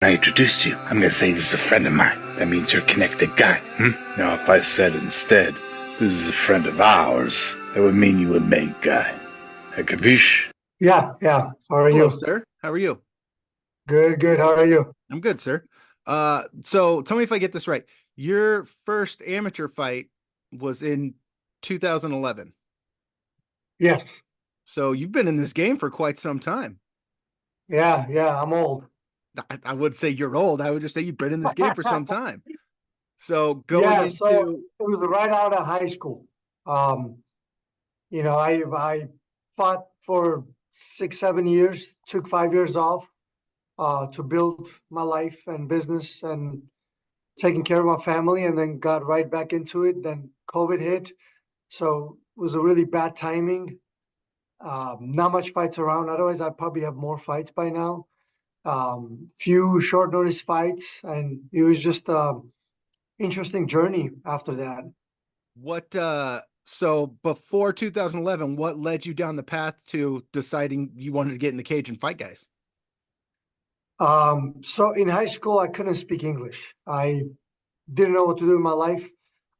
I introduced you, I'm gonna say this is a friend of mine. That means you're a connected guy. Now, if I said instead, this is a friend of ours, that would mean you a main guy. Capiche? Yeah, yeah. How are Hello, you? sir. How are you? Good, good. How are you? I'm good, sir. So tell me if I get this right. Your first amateur fight was in 2011. Yes. So you've been in this game for quite some time. Yeah, yeah. I'm old. I would say you're old. I would just say you've been in this game for some time. So going Yeah, so into it was right out of high school. Um, I fought for 6, 7 years, took 5 years off to build my life and business and taking care of my family, and then got right back into it. Then COVID hit, so it was a really bad timing. Not much fights around. Otherwise, I probably have more fights by now. Few short notice fights, and it was just a interesting journey after that. what so before 2011, what led you down the path to deciding you wanted to get in the cage and fight guys? So in high school, I couldn't speak English. I didn't know what to do in my life.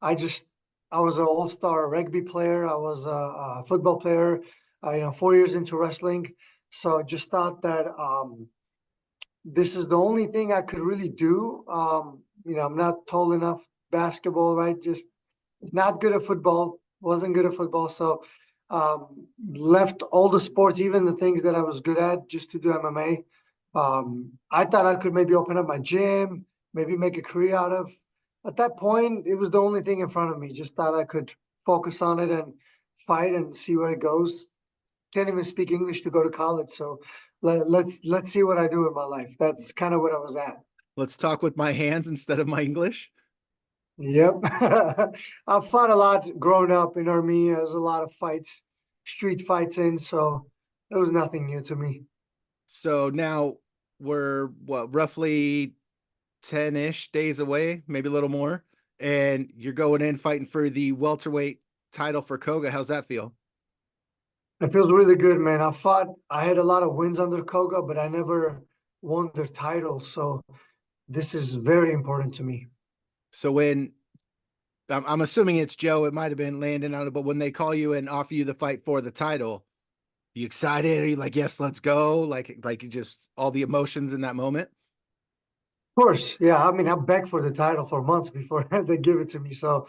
I just I was an all-star rugby player. I was a football player. 4 years into wrestling. So I just thought that this is the only thing I could really do. I'm not tall enough basketball, right? Just not good at football, wasn't good at football. So left all the sports, even the things that I was good at, just to do MMA. I thought I could maybe open up my gym, maybe make a career out of. At that point, it was the only thing in front of me. Just thought I could focus on it and fight and see where it goes. Can't even speak English to go to college, so let's see what I do in my life. That's kind of what I was at. Let's talk with my hands instead of my English. Yep. I've fought a lot growing up in Armenia. There's a lot of fights, street fights in, so it was nothing new to me. So now we're what, roughly 10-ish days away, maybe a little more. And you're going in fighting for the welterweight title for Koga. How's that feel? It feels really good, man. I had a lot of wins under Koga, but I never won their title, so this is very important to me. So when I'm assuming it's Joe, it might have been Landon on it, but when they call you and offer you the fight for the title, you excited? Are you like, yes, let's go? Like just all the emotions in that moment? Of course, yeah. I mean, I begged for the title for months before they give it to me. So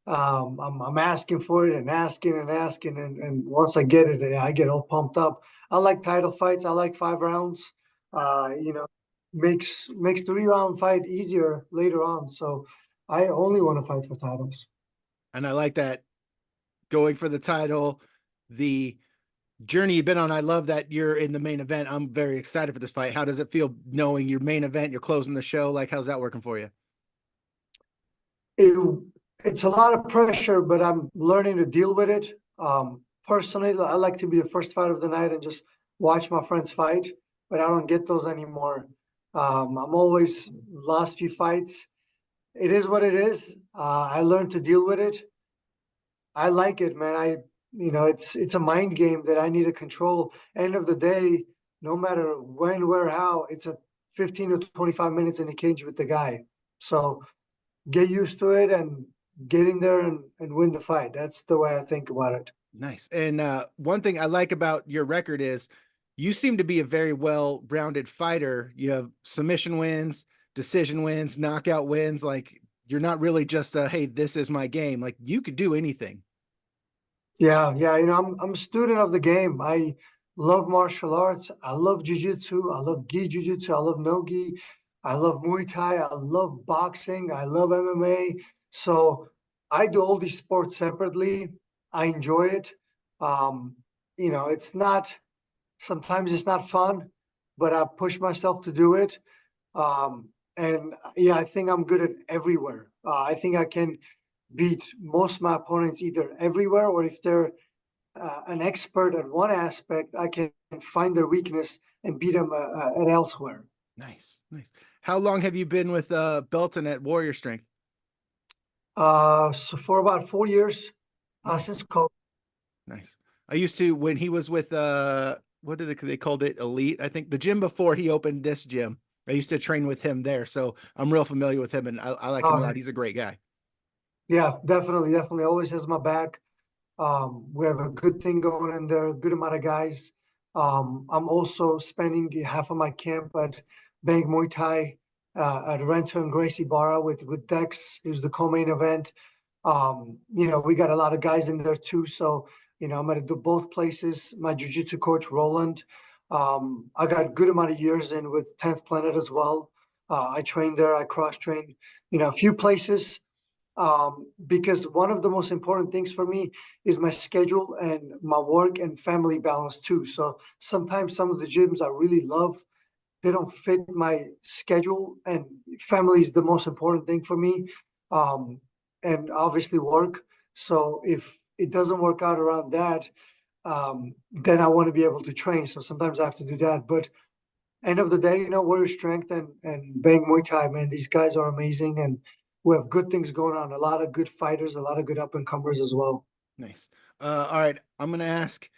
I'm asking for it and asking and asking, and once I get it, I get all pumped up. I like title fights. I like 5 rounds. Uh, you know, makes 3 round fight easier later on. So I only want to fight for titles. And I like that going for the title, the journey you've been on. I love that you're in the main event. I'm very excited for this fight. How does it feel knowing your main event, you're closing the show? Like, how's that working for you? It, it's a lot of pressure, but I'm learning to deal with it. Personally, I like to be the first fight of the night and just watch my friends fight, but I don't get those anymore. I'm always last few fights. It is what it is. I learned to deal with it. I like it, man. It's a mind game that I need to control. End of the day, no matter when, where, how, it's a 15 to 25 minutes in the cage with the guy. So get used to it and get in there and win the fight. That's the way I think about it. Nice. And one thing I like about your record is you seem to be a very well-rounded fighter. You have submission wins, decision wins, knockout wins. Like, you're not really just a, hey, this is my game. Like, you could do anything. Yeah, yeah. I'm a student of the game. I love martial arts. I love jujitsu. I love gi jujitsu. I love no gi. I love Muay Thai. I love boxing. I love MMA. So I do all these sports separately. I enjoy it. Um, it's not sometimes it's not fun, but I push myself to do it. And yeah, I think I'm good at everywhere. I think I can beat most of my opponents either everywhere, or if they're an expert at one aspect, I can find their weakness and beat them at elsewhere. Nice, nice. How long have you been with Belton at Warrior Strength? So for about 4 years, Nice, since COVID. nice. I used to, when he was with what did they called it, Elite? I think the gym before he opened this gym. I used to train with him there, so I'm real familiar with him, and I like him a lot. He's a great guy. Yeah, definitely. Always has my back. We have a good thing going in there, a good amount of guys. I'm also spending half of my camp at Bang Muay Thai at Renter and Gracie Barra with Dex, who's the co-main event. We got a lot of guys in there too. So, I'm going to do both places. My jiu-jitsu coach, Roland. I got a good amount of years in with 10th Planet as well. I trained there. I cross-trained, a few places. Because one of the most important things for me is my schedule and my work and family balance too. So sometimes some of the gyms I really love, they don't fit my schedule, and family is the most important thing for me. And obviously work. So if it doesn't work out around that, then I want to be able to train. So sometimes I have to do that. But end of the day, Warrior Strength and Bang Muay Thai, man, these guys are amazing, and we have good things going on. A lot of good fighters, a lot of good up and comers as well. Nice. All right, I'm gonna ask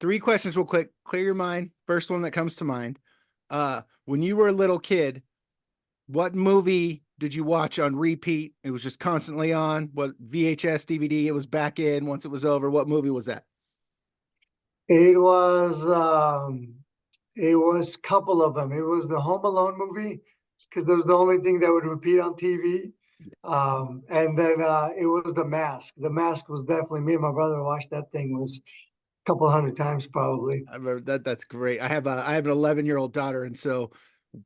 3 questions real quick. Clear your mind. First one that comes to mind. When you were a little kid, what movie did you watch on repeat? It was just constantly on. What VHS, DVD? It was back in once it was over. What movie was that? It was a couple of them. It was the Home Alone movie, because that was the only thing that would repeat on TV. And then it was The Mask. The Mask was definitely, me and my brother watched that thing was a couple hundred times probably. I remember that. That's great. I have an 11-year-old daughter, and so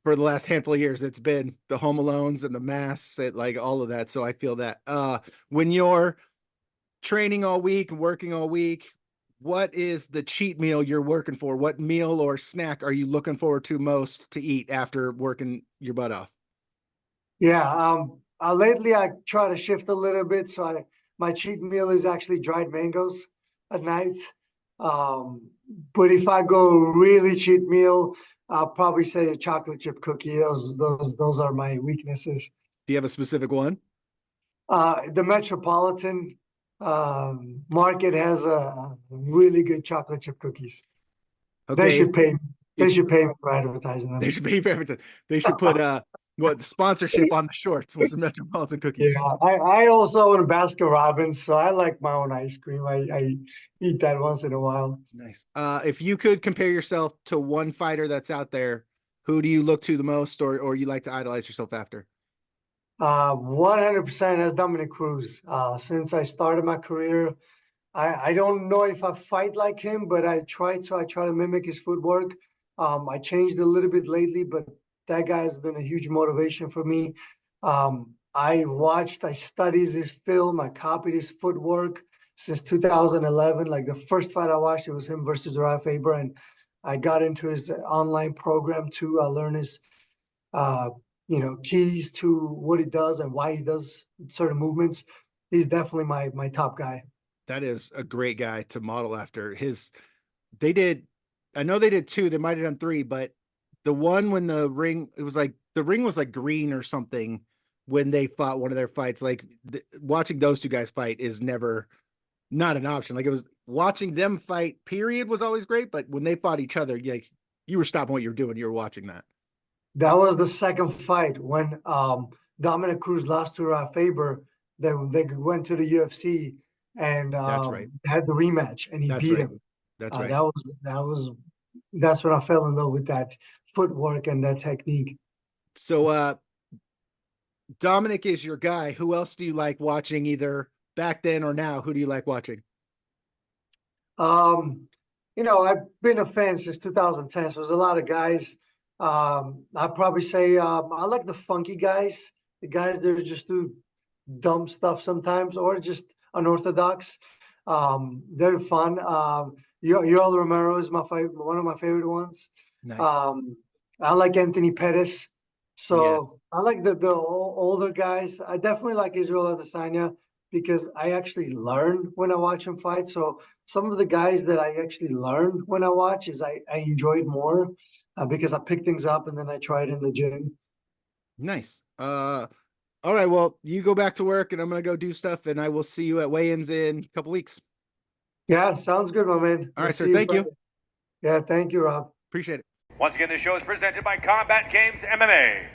for the last handful of years, it's been the Home Alones and the Masks, like all of that. So I feel that. When you're training all week and working all week, what is the cheat meal you're working for? What meal or snack are you looking forward to most to eat after working your butt off? Yeah. Lately I try to shift a little bit. So my cheat meal is actually dried mangoes at night. But if I go really cheat meal, I'll probably say a chocolate chip cookie. Those are my weaknesses. Do you have a specific one? The Metropolitan market has a really good chocolate chip cookies. Okay. They should pay. They if- should pay me for advertising them. They should pay for everything. They should put what sponsorship on the shorts was the Metropolitan cookies. Yeah, I also own Baskin Robbins, so I like my own ice cream. I eat that once in a while. Nice. If you could compare yourself to one fighter that's out there, who do you look to the most, or you like to idolize yourself after? 100% as Dominic Cruz. Since I started my career, I don't know if I fight like him, but I try to mimic his footwork. I changed a little bit lately, but that guy has been a huge motivation for me. I studied his film, I copied his footwork since 2011. Like the first fight I watched, it was him versus Uriah Faber, and I got into his online program to learn his keys to what he does and why he does certain movements. He's definitely my top guy. That is a great guy to model after. I know they did 2, they might have done 3, but the one when the ring was like green or something when they fought one of their fights, watching those 2 guys fight is not an option. Like, it was watching them fight period was always great, but when they fought each other, you were stopping what you were doing. You were watching that. That was the second fight when Dominic Cruz lost to Faber. Then they went to the UFC and That's right. had the rematch, and he beat him. That's right. That's when I fell in love with that footwork and that technique. So Dominic is your guy. Who else do you like watching, either back then or now? Who do you like watching? I've been a fan since 2010, so there's a lot of guys. I'd probably say I like the funky guys, the guys that just do dumb stuff sometimes, or just unorthodox. They're fun. Yoel Romero is one of my favorite ones. Nice. I like Anthony Pettis. So Yes. I like the older guys. I definitely like Israel Adesanya because I actually learn when I watch him fight. So some of the guys that I actually learn when I watch is I enjoy it more because I pick things up and then I try it in the gym. Nice. All right. Well, you go back to work and I'm going to go do stuff, and I will see you at weigh-ins in a couple weeks. Yeah, sounds good, my man. All right, sir. Thank you. Yeah, thank you, Rob. Appreciate it. Once again, this show is presented by Combat Games MMA.